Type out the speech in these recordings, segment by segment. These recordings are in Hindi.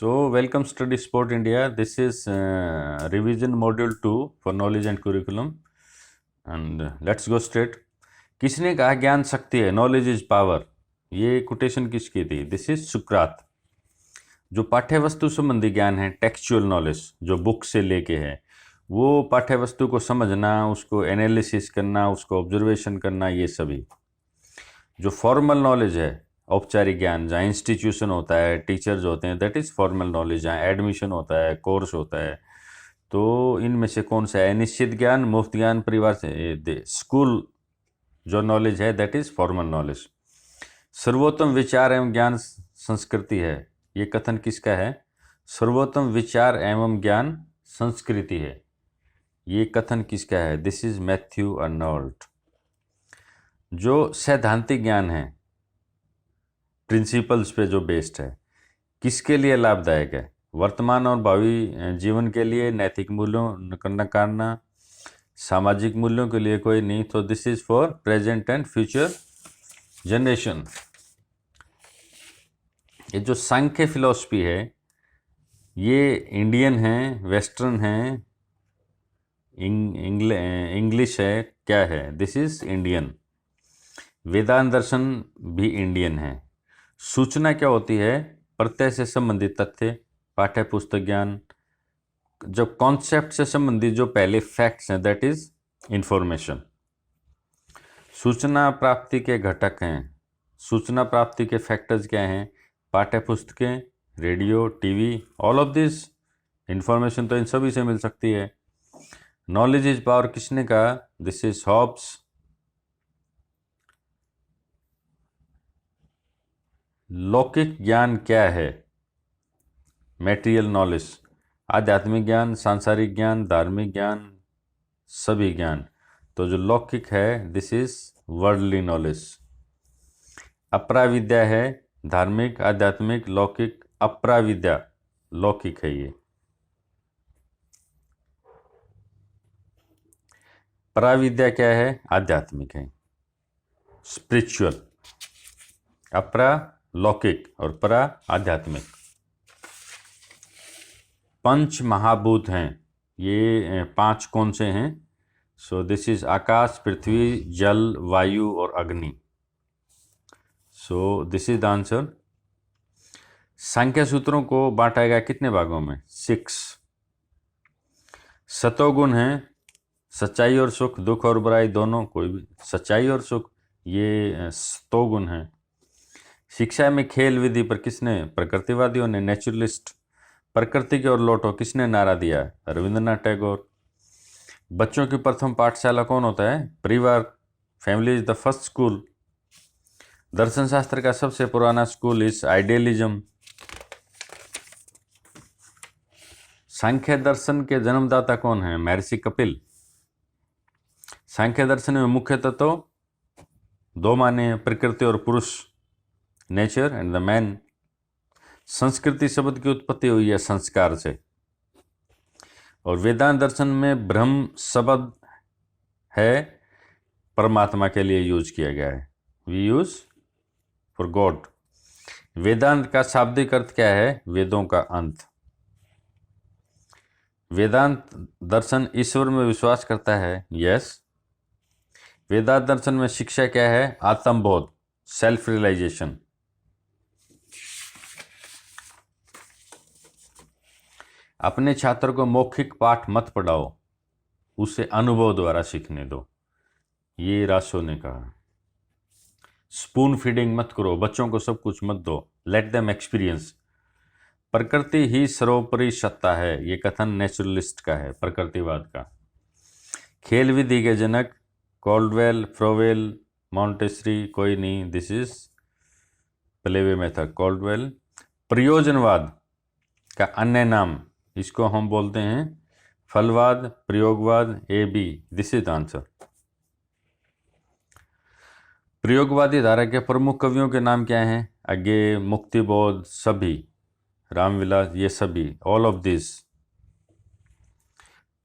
So, welcome Study Sport India. This is revision module 2 for knowledge and curriculum. And let's go straight. किसने कहा ज्ञान शक्ति है? Knowledge is power. ये कोटेशन किसकी थी? दिस इज सुकरात. जो पाठ्य वस्तु संबंधी ज्ञान है, टेक्सचुअल नॉलेज, जो बुक से लेके है, वो पाठ्य वस्तु को समझना, उसको एनालिसिस करना, उसको ऑब्जर्वेशन करना, ये सभी. जो फॉर्मल नॉलेज है, औपचारिक ज्ञान, जहाँ इंस्टीट्यूशन होता है, टीचर्स होते हैं, दैट इज़ फॉर्मल नॉलेज. जहाँ एडमिशन होता है, कोर्स होता है, तो इनमें से कौन सा है? निश्चित ज्ञान, मुफ्त ज्ञान, परिवार से स्कूल जो नॉलेज है, दैट इज़ फॉर्मल नॉलेज. सर्वोत्तम विचार एवं ज्ञान संस्कृति है. ये कथन किसका है? सर्वोत्तम विचार एवं ज्ञान संस्कृति है. ये कथन किसका है? This is Matthew Arnault. जो सैद्धांतिक ज्ञान है, प्रिंसिपल्स पे जो बेस्ड है, किसके लिए लाभदायक है? वर्तमान और भावी जीवन के लिए, नैतिक मूल्यों करना, सामाजिक मूल्यों के लिए कोई नहीं. तो this is for present and future generation. ये जो सांख्य फिलॉसफी है, ये इंडियन है, वेस्टर्न है, इंग्लिश है, क्या है? This is Indian. वेदांत दर्शन भी इंडियन है. सूचना क्या होती है? प्रत्यय से संबंधित तथ्य, पाठ्य पुस्तक ज्ञान. जब कॉन्सेप्ट से संबंधित जो पहले फैक्ट्स हैं, दैट इज इंफॉर्मेशन. सूचना प्राप्ति के घटक हैं. सूचना प्राप्ति के फैक्टर्स क्या हैं? पाठ्य पुस्तकें, radio, TV, all of this. Information तो इन सभी से मिल सकती है. नॉलेज इज पावर किसने कहा? This is Hobbes. लौकिक ज्ञान क्या है? Material knowledge. आध्यात्मिक ज्ञान, सांसारिक ज्ञान, धार्मिक ज्ञान, सभी ज्ञान. तो जो लौकिक है, दिस इज वर्ल्डली नॉलेज. अपराविद्या है धार्मिक, आध्यात्मिक, लौकिक. अपराविद्या लौकिक है. ये पराविद्या क्या है? आध्यात्मिक है, स्पिरिचुअल. अपरा लौकिक और परा आध्यात्मिक. पंच महाभूत हैं. ये 5 कौन से हैं? सो दिस इज आकाश, पृथ्वी, जल, वायु और अग्नि. So this is the answer. Samkhya सूत्रों को बांटा गया कितने भागों में? 6. सतोगुण हैं, सच्चाई और सुख, दुख और बुराई दोनों. कोई भी सच्चाई और सुख, ये सतोगुण हैं. शिक्षा में खेल विधि पर किसने? प्रकृतिवादियों ने, नेचुरलिस्ट. प्रकृति की ओर लौटो किसने नारा दिया? रविंद्रनाथ टैगोर. बच्चों की प्रथम पाठशाला कौन होता है? परिवार. Family is the first school. दर्शन शास्त्र का सबसे पुराना स्कूल इज आइडियलिज्म. सांख्य दर्शन के जन्मदाता कौन है? महर्षि कपिल. सांख्य दर्शन में मुख्य तत्व 2 माने हैं, प्रकृति और पुरुष, नेचर एंड द मैन. संस्कृति शब्द की उत्पत्ति हुई है संस्कार से. और वेदांत दर्शन में ब्रह्म शब्द है, परमात्मा के लिए यूज किया गया है. We use for god. Vedanta का शाब्दिक अर्थ क्या है? वेदों का अंत. वेदांत दर्शन ईश्वर में विश्वास करता है. यस. वेदांत दर्शन में शिक्षा क्या है? आत्मबोध, सेल्फ रियलाइजेशन. अपने छात्र को मौखिक पाठ मत पढ़ाओ, उसे अनुभव द्वारा सीखने दो. ये रासो ने कहा. स्पून फीडिंग मत करो, बच्चों को सब कुछ मत दो. Let them experience. प्रकृति ही सर्वोपरि सत्ता है. ये कथन नेचुरलिस्ट का है, प्रकृतिवाद का. खेल विधि के जनक कॉल्डवेल, फ्रोवेल, मॉन्टेसरी, कोई नहीं. This is playway method, Caldwell. प्रयोजनवाद का अन्य नाम, इसको हम बोलते हैं फलवाद, प्रयोगवाद. A B, this is the answer. प्रयोगवादी धारा के प्रमुख कवियों के नाम क्या हैं? अज्ञे, मुक्तिबोध, सभी, रामविलास, ये सभी, ऑल ऑफ दिस.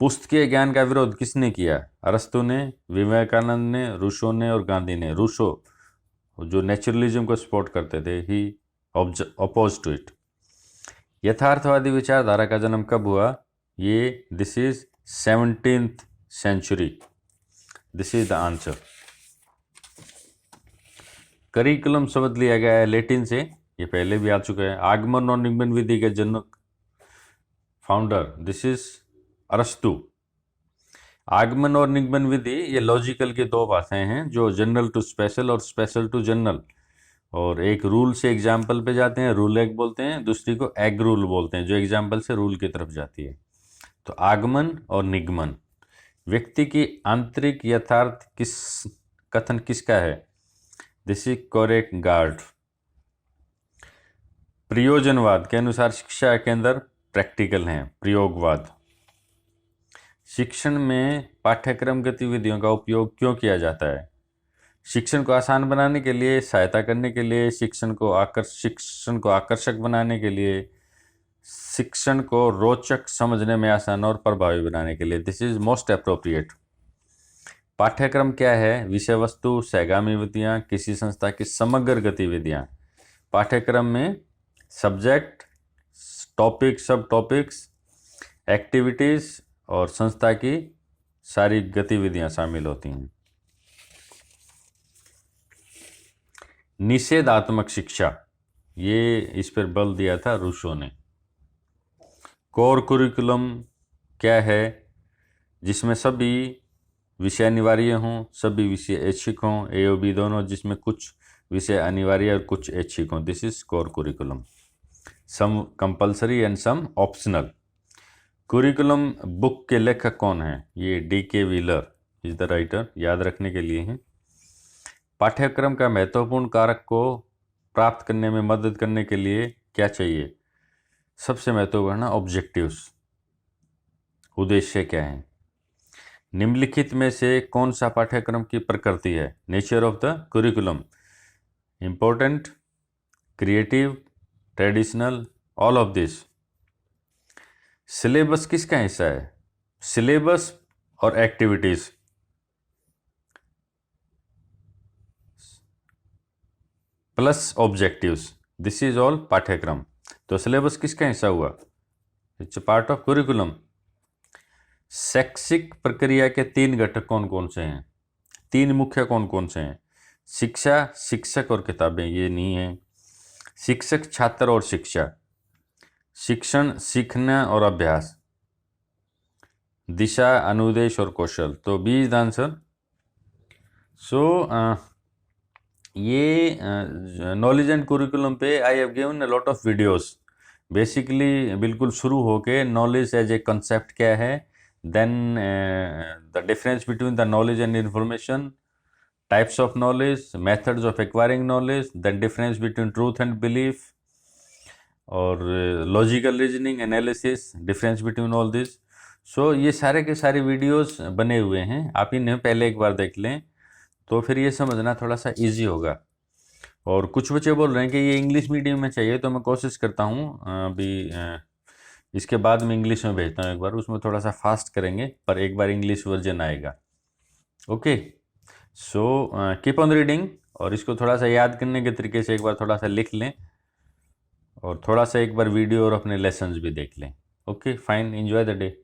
पुस्तकीय ज्ञान का विरोध किसने किया? अरस्तु ने, विवेकानंद ने, रूसो ने और गांधी ने. रूसो जो नेचुरलिज्म को सपोर्ट करते थे, ही अपोज टू इट. यथार्थवादी विचारधारा का जन्म कब हुआ? ये this is 17th century. This is the answer. Curriculum शब्द लिया गया है लैटिन से, ये पहले भी आ चुका है। आगमन और निगमन विधि के जनक फाउंडर, दिस इज अरस्तु। आगमन और निगमन विधि ये लॉजिकल की दो भाषाएं हैं, जो जनरल टू स्पेशल और स्पेशल टू जनरल, और एक रूल से एग्जाम्पल पे जाते हैं, रूल एक बोलते हैं, दूसरी को एग रूल बोलते हैं, जो एग्जाम्पल से रूल की तरफ जाती है। तो आगमन और निगमन व्यक्ति की आंतरिक यथार्थ किस कथन किसका है? This is correct guard. प्रयोजनवाद के अनुसार शिक्षा के अंदर प्रैक्टिकल हैं। प्रयोगवाद, शिक्षण में पाठ्यक्रम गतिविधियों का उपयोग क्यों किया जाता है? शिक्षण को आसान बनाने के लिए, सहायता करने के लिए, शिक्षण को आकर्षक बनाने के लिए, शिक्षण को रोचक, समझने में आसान और प्रभावी बनाने के लिए। This is most appropriate. पाठ्यक्रम क्या है? विषय वस्तु, सहगामी विधियाँ, किसी संस्था की समग्र गतिविधियाँ। पाठ्यक्रम में सब्जेक्ट, टॉपिक, सब टॉपिक्स, एक्टिविटीज़ और संस्था की सारी गतिविधियाँ शामिल होती हैं। निषेधात्मक शिक्षा, ये इस पर बल दिया था रूसो ने। कोर कुरिकुलम क्या है? जिसमें सभी विषय अनिवार्य हों, सभी विषय ऐच्छिक हों, ए और बी दोनों, जिसमें कुछ विषय अनिवार्य और कुछ ऐच्छिक हों। This is core curriculum. Some compulsory and some optional. Curriculum book के लेखक कौन हैं? ये D.K. Wheeler is the writer, याद रखने के लिए हैं। पाठ्यक्रम का महत्वपूर्ण कारक को प्राप्त करने में मदद करने के लिए क्या चाहिए? सबसे महत्वपूर्ण ऑब्जेक्टिव्स, उद्देश्य क्या है। निम्नलिखित में से कौन सा पाठ्यक्रम की प्रकृति है? Nature of the curriculum, important, creative, traditional, all of this. Syllabus किसका हिस्सा है? सिलेबस और activities. Plus objectives, this is all पाठ्यक्रम। तो सिलेबस किसका हिस्सा हुआ? It's part of curriculum. शैक्षिक प्रक्रिया के 3 घटक कौन कौन से हैं? 3 मुख्य कौन कौन से हैं? शिक्षा, शिक्षक और किताबें, ये नहीं है। शिक्षक, छात्र और शिक्षा, शिक्षण, सीखना और अभ्यास, दिशा, अनुदेश और कौशल। तो B is the answer. So ये नॉलेज एंड कुरिकुलम पे I have given a lot of videos. Basically बिल्कुल शुरू होके नॉलेज एज ए कंसेप्ट क्या है, then the difference between the knowledge and information, types of knowledge, methods of acquiring knowledge, then difference between truth and belief, और logical reasoning, analysis, difference between all this. So ये सारे के सारे वीडियोस बने हुए हैं, आप इन्हें पहले एक बार देख लें तो फिर ये समझना थोड़ा सा इजी होगा। और कुछ बच्चे बोल रहे हैं कि ये इंग्लिश मीडियम में चाहिए, तो मैं कोशिश करता हूँ अभी इसके बाद में इंग्लिश में भेजता हूँ एक बार, उसमें थोड़ा सा फास्ट करेंगे, पर एक बार इंग्लिश वर्जन आएगा। Okay, so keep on reading, और इसको थोड़ा सा याद करने के तरीके से एक बार थोड़ा सा लिख लें, और थोड़ा सा एक बार वीडियो और अपने लेसन्स भी देख लें। Okay fine, enjoy the day.